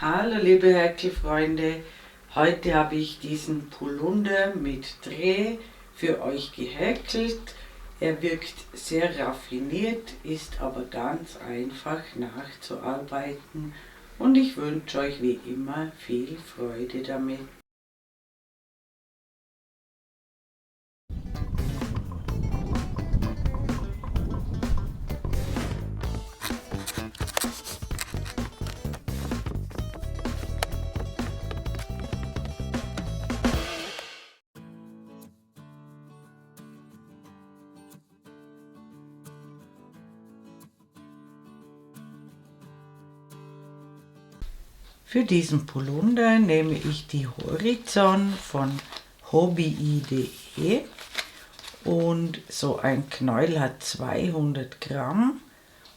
Hallo liebe Häkelfreunde, heute habe ich diesen Polunder mit Dreh für euch gehäkelt. Er wirkt sehr raffiniert, ist aber ganz einfach nachzuarbeiten und ich wünsche euch wie immer viel Freude damit. Für diesen Polunder nehme ich die Horizon von hobby.de und so ein Knäuel hat 200 Gramm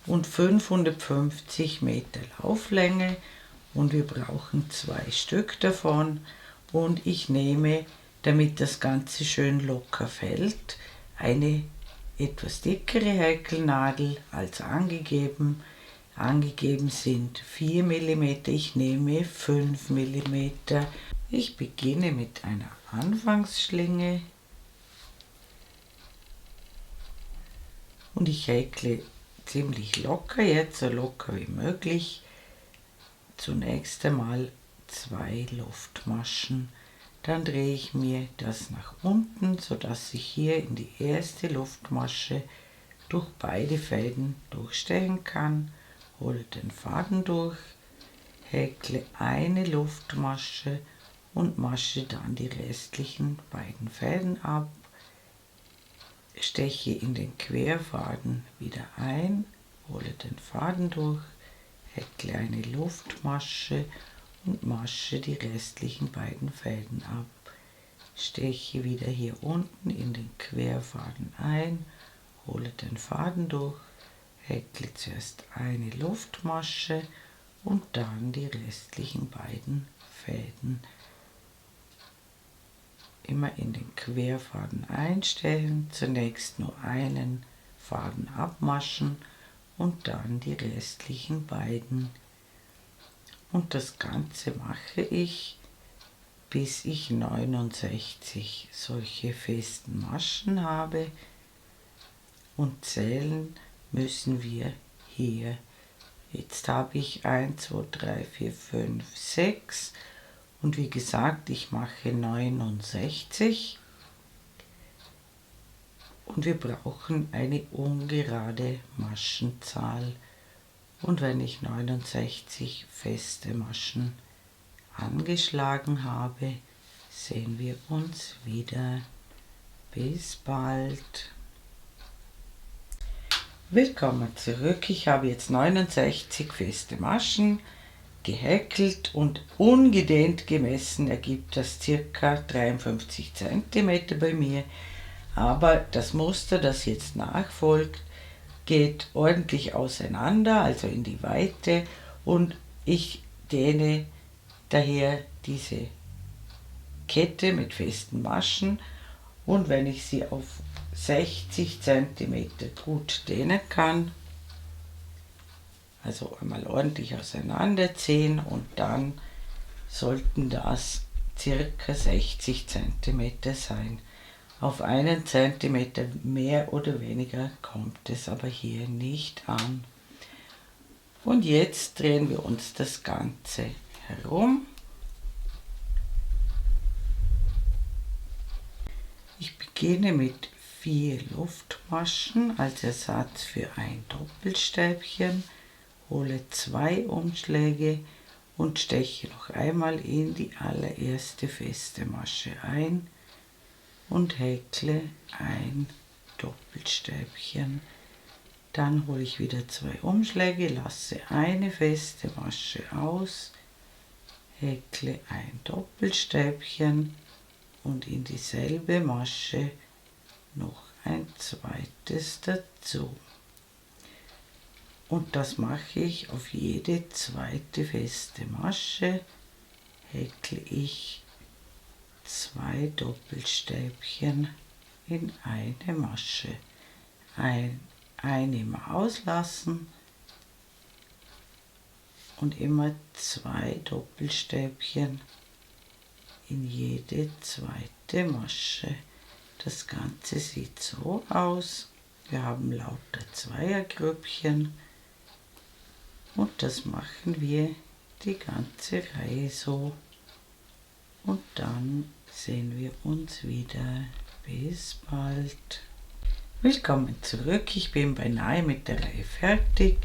und 550 Meter Lauflänge und wir brauchen 2 Stück davon und ich nehme, damit das Ganze schön locker fällt, eine etwas dickere Häkelnadel als angegeben. Angegeben sind 4 mm, ich nehme 5 mm. Ich beginne mit einer Anfangsschlinge und ich häkle ziemlich locker, jetzt so locker wie möglich. Zunächst einmal 2 Luftmaschen, dann drehe ich mir das nach unten, sodass ich hier in die erste Luftmasche durch beide Fäden durchstechen kann, hole den Faden durch, häkle eine Luftmasche und masche dann die restlichen beiden Fäden ab, steche in den Querfaden wieder ein, hole den Faden durch, häkle eine Luftmasche und masche die restlichen beiden Fäden ab. Steche wieder hier unten in den Querfaden ein, hole den Faden durch, häkle zuerst eine Luftmasche und dann die restlichen beiden Fäden. Immer in den Querfaden einstellen, zunächst nur einen Faden abmaschen und dann die restlichen beiden. Und das Ganze mache ich, bis ich 69 solche festen Maschen habe. Und zählen müssen wir hier. Jetzt habe ich 1, 2, 3, 4, 5, 6 und wie gesagt, ich mache 69 und wir brauchen eine ungerade Maschenzahl. Und wenn ich 69 feste Maschen angeschlagen habe, sehen wir uns wieder. Bis bald. Willkommen zurück. Ich habe jetzt 69 feste Maschen gehäkelt und ungedehnt gemessen ergibt das ca. 53 cm bei mir. Aber das Muster, das jetzt nachfolgt, geht ordentlich auseinander, also in die Weite, und ich dehne daher diese Kette mit festen Maschen, und wenn ich sie auf 60 cm gut dehnen kann, also einmal ordentlich auseinanderziehen, und dann sollten das circa 60 cm sein. Auf einen Zentimeter mehr oder weniger kommt es aber hier nicht an. Und jetzt drehen wir uns das Ganze herum. Ich beginne mit 4 Luftmaschen als Ersatz für ein Doppelstäbchen, hole 2 Umschläge und steche noch einmal in die allererste feste Masche ein und häkle ein Doppelstäbchen. Dann hole ich wieder 2 Umschläge, lasse eine feste Masche aus, häkle ein Doppelstäbchen und in dieselbe Masche noch ein zweites dazu. Und das mache ich auf jede zweite feste Masche, häkle ich 2 Doppelstäbchen in eine Masche. Eine immer auslassen und immer 2 Doppelstäbchen in jede zweite Masche. Das Ganze sieht so aus. Wir haben lauter Zweiergrüppchen und das machen wir die ganze Reihe so. Und dann sehen wir uns wieder. Bis bald. Willkommen zurück. Ich bin beinahe mit der Reihe fertig.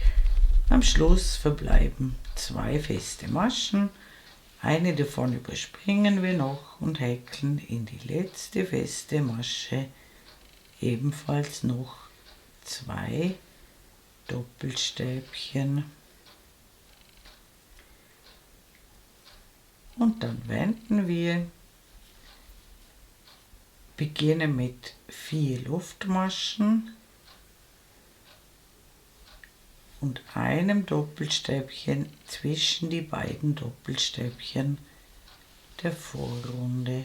Am Schluss verbleiben 2 feste Maschen. Eine davon überspringen wir noch und häkeln in die letzte feste Masche ebenfalls noch 2 Doppelstäbchen. Und dann wenden wir, beginnen mit 4 Luftmaschen und einem Doppelstäbchen zwischen die beiden Doppelstäbchen der Vorrunde.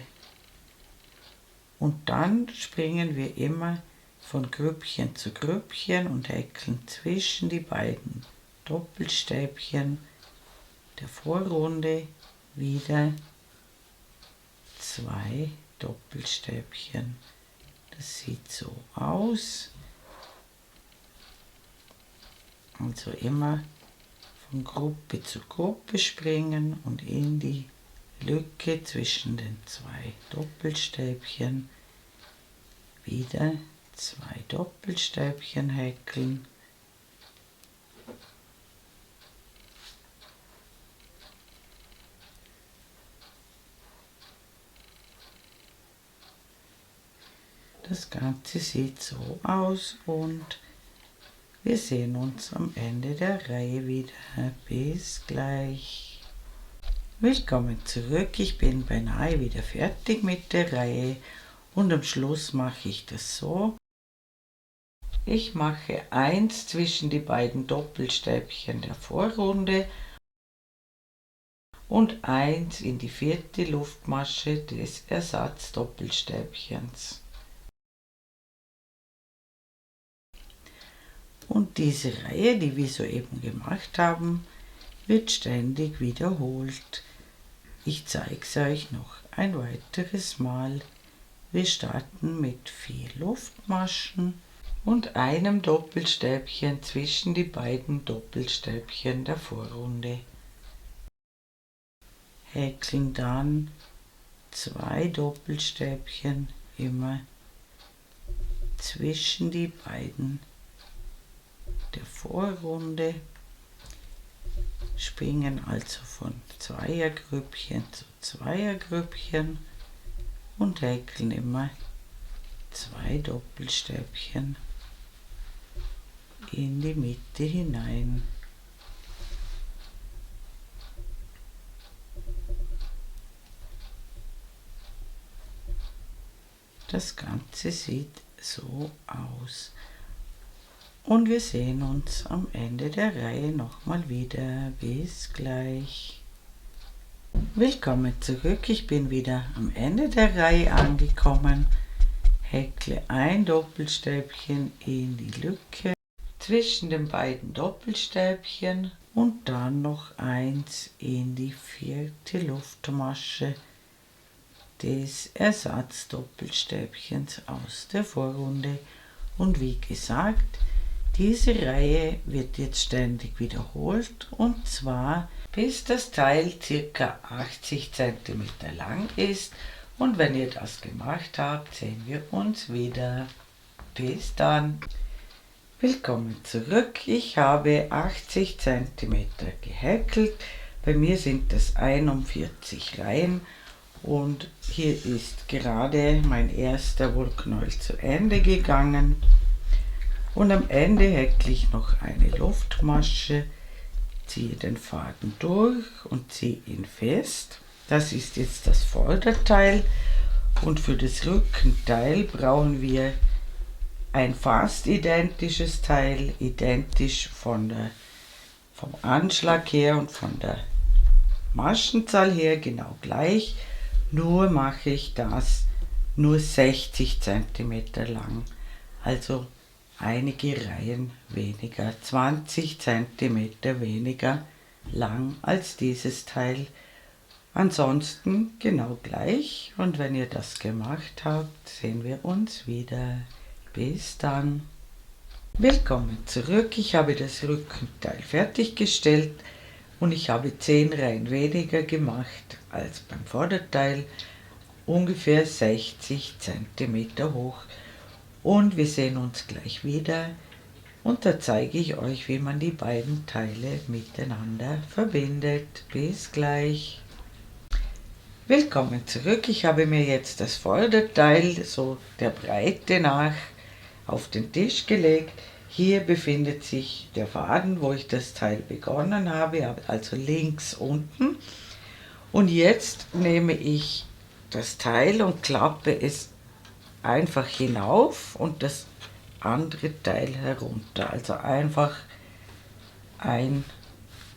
Und dann springen wir immer von Grüppchen zu Grüppchen und häkeln zwischen die beiden Doppelstäbchen der Vorrunde wieder 2 Doppelstäbchen. Das sieht so aus. Also immer von Gruppe zu Gruppe springen und in die Lücke zwischen den 2 Doppelstäbchen wieder 2 Doppelstäbchen häkeln. Das Ganze sieht so aus und wir sehen uns am Ende der Reihe wieder. Bis gleich. Willkommen zurück. Ich bin beinahe wieder fertig mit der Reihe und am Schluss mache ich das so. Ich mache 1 zwischen die beiden Doppelstäbchen der Vorrunde und 1 in die 4. Luftmasche des Ersatzdoppelstäbchens. Und diese Reihe, die wir soeben gemacht haben, wird ständig wiederholt. Ich zeige es euch noch ein weiteres Mal. Wir starten mit 4 Luftmaschen und einem Doppelstäbchen zwischen die beiden Doppelstäbchen der Vorrunde. Häkeln dann 2 Doppelstäbchen immer zwischen die beiden der Vorrunde, springen also von Zweiergrüppchen zu Zweiergrüppchen und häkeln immer 2 Doppelstäbchen in die Mitte hinein. Das Ganze sieht so aus. Und wir sehen uns am Ende der Reihe nochmal wieder. Bis gleich. Willkommen zurück. Ich bin wieder am Ende der Reihe angekommen. Häkle ein Doppelstäbchen in die Lücke zwischen den beiden Doppelstäbchen und dann noch eins in die 4. Luftmasche des Ersatzdoppelstäbchens aus der Vorrunde. Und wie gesagt, diese Reihe wird jetzt ständig wiederholt und zwar bis das Teil ca. 80 cm lang ist. Und wenn ihr das gemacht habt, sehen wir uns wieder. Bis dann. Willkommen zurück. Ich habe 80 cm gehäkelt. Bei mir sind das 41 Reihen und hier ist gerade mein erster Wollknäuel zu Ende gegangen. Und am Ende häkle ich noch eine Luftmasche, ziehe den Faden durch und ziehe ihn fest. Das ist jetzt das Vorderteil und für das Rückenteil brauchen wir ein fast identisches Teil, identisch vom Anschlag her und von der Maschenzahl her genau gleich, nur mache ich das nur 60 cm lang, also einige Reihen weniger, 20 cm weniger lang als dieses Teil. Ansonsten genau gleich, und wenn ihr das gemacht habt, sehen wir uns wieder. Bis dann. Willkommen zurück. Ich habe das Rückenteil fertiggestellt und ich habe 10 Reihen weniger gemacht als beim Vorderteil, ungefähr 60 cm hoch. Und wir sehen uns gleich wieder und da zeige ich euch, wie man die beiden Teile miteinander verbindet. Bis gleich. Willkommen zurück. Ich habe mir jetzt das Vorderteil so der Breite nach auf den Tisch gelegt. Hier befindet sich der Faden, wo ich das Teil begonnen habe, also links unten. Und jetzt nehme ich das Teil und klappe es einfach hinauf und das andere Teil herunter. Also einfach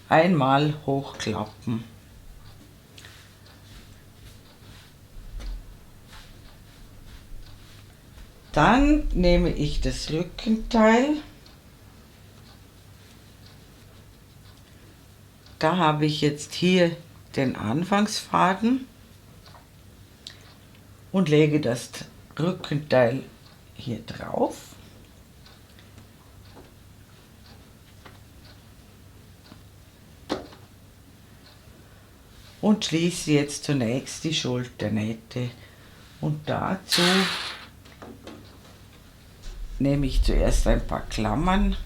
einmal hochklappen. Dann nehme ich das Rückenteil. Da habe ich jetzt hier den Anfangsfaden und lege das Rückenteil hier drauf. Und schließe jetzt zunächst die Schulternähte. Und dazu nehme ich zuerst ein paar Klammern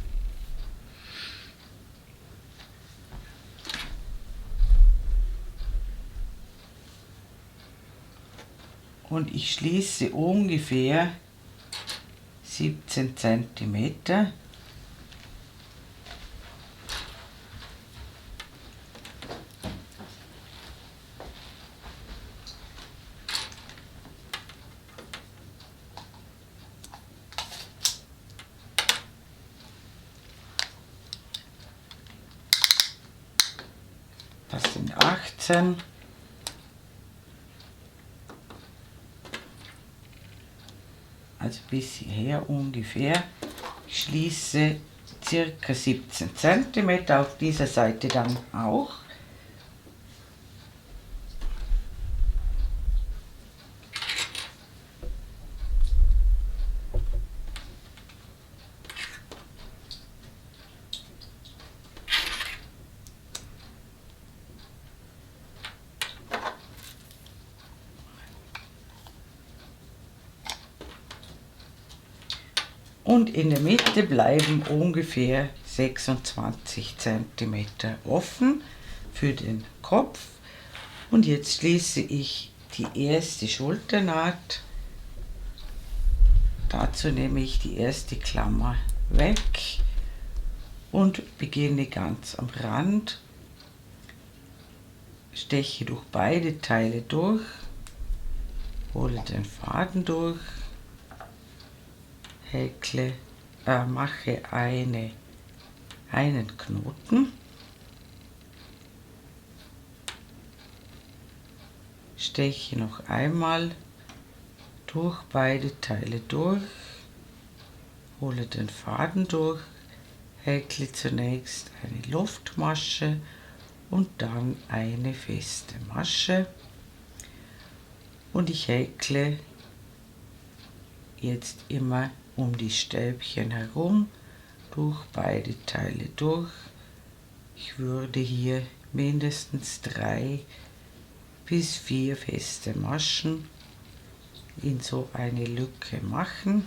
und ich schließe ungefähr 17 cm. Das sind 18. Also bis hierher ungefähr. Ich schließe circa 17 cm auf dieser Seite dann auch. Und in der Mitte bleiben ungefähr 26 cm offen für den Kopf. Und jetzt schließe ich die erste Schulternaht. Dazu nehme ich die erste Klammer weg und beginne ganz am Rand. Steche durch beide Teile durch, hole den Faden durch, häkle, mache einen Knoten, steche noch einmal durch beide Teile durch, hole den Faden durch, häkle zunächst eine Luftmasche und dann eine feste Masche und ich häkle jetzt immer um die Stäbchen herum, durch beide Teile durch. Ich würde hier mindestens 3 bis 4 feste Maschen in so eine Lücke machen.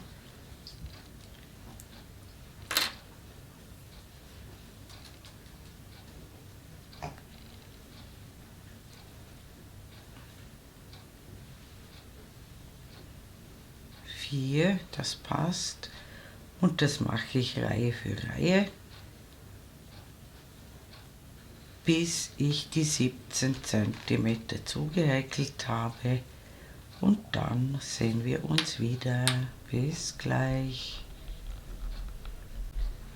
Das passt und das mache ich Reihe für Reihe, bis ich die 17 cm zugehäkelt habe und dann sehen wir uns wieder. Bis gleich.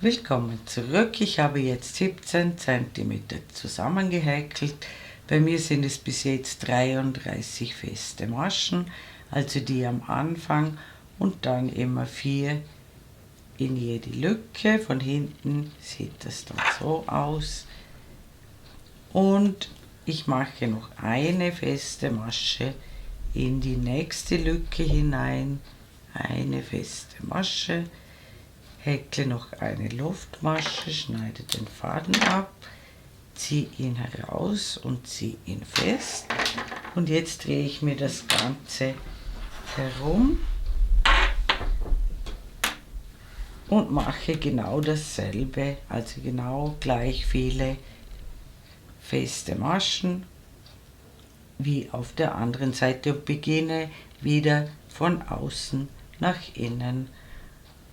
Willkommen zurück. Ich habe jetzt 17 cm zusammengehäkelt. Bei mir sind es bis jetzt 33 feste Maschen, also die am Anfang und dann immer 4 in jede Lücke. Von hinten sieht das dann so aus. Und ich mache noch eine feste Masche in die nächste Lücke hinein, eine feste Masche, häkle noch eine Luftmasche, schneide den Faden ab, ziehe ihn heraus und ziehe ihn fest. Und jetzt drehe ich mir das Ganze herum und mache genau dasselbe, also genau gleich viele feste Maschen wie auf der anderen Seite und beginne wieder von außen nach innen.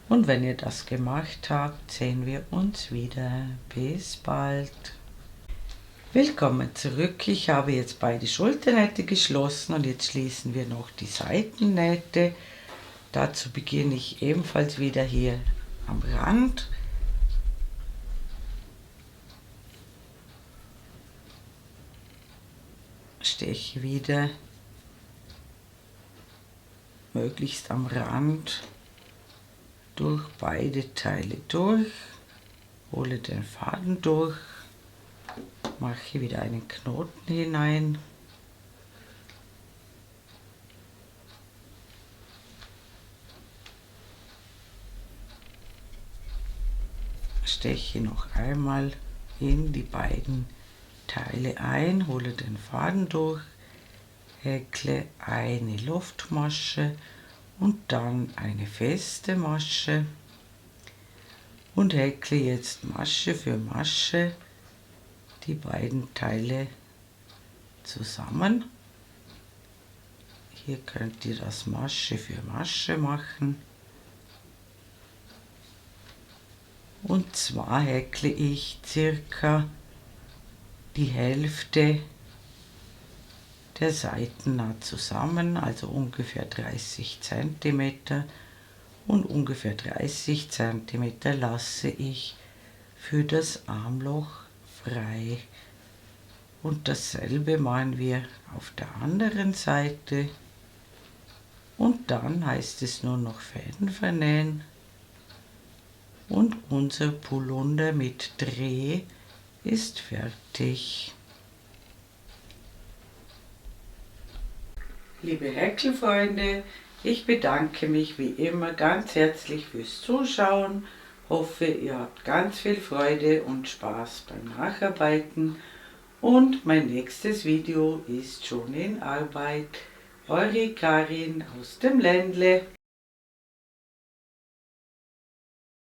Und wenn ihr das gemacht habt, sehen wir uns wieder. Bis bald. Willkommen zurück. Ich habe jetzt beide Schulternähte geschlossen und jetzt schließen wir noch die Seitennähte. Dazu beginne ich ebenfalls wieder hier am Rand. Steche wieder möglichst am Rand durch beide Teile durch, hole den Faden durch, mache wieder einen Knoten hinein, steche noch einmal in die beiden Teile ein, hole den Faden durch, häkle eine Luftmasche und dann eine feste Masche und häkle jetzt Masche für Masche die beiden Teile zusammen. Hier könnt ihr das Masche für Masche machen. Und zwar häkle ich circa die Hälfte der Seitennaht zusammen, also ungefähr 30 cm, und ungefähr 30 cm lasse ich für das Armloch frei. Und dasselbe machen wir auf der anderen Seite. Und dann heißt es nur noch Fäden vernähen. Und unser Pullunder mit Dreh ist fertig. Liebe Häkelfreunde, ich bedanke mich wie immer ganz herzlich fürs Zuschauen. Hoffe, ihr habt ganz viel Freude und Spaß beim Nacharbeiten. Und mein nächstes Video ist schon in Arbeit. Eure Karin aus dem Ländle.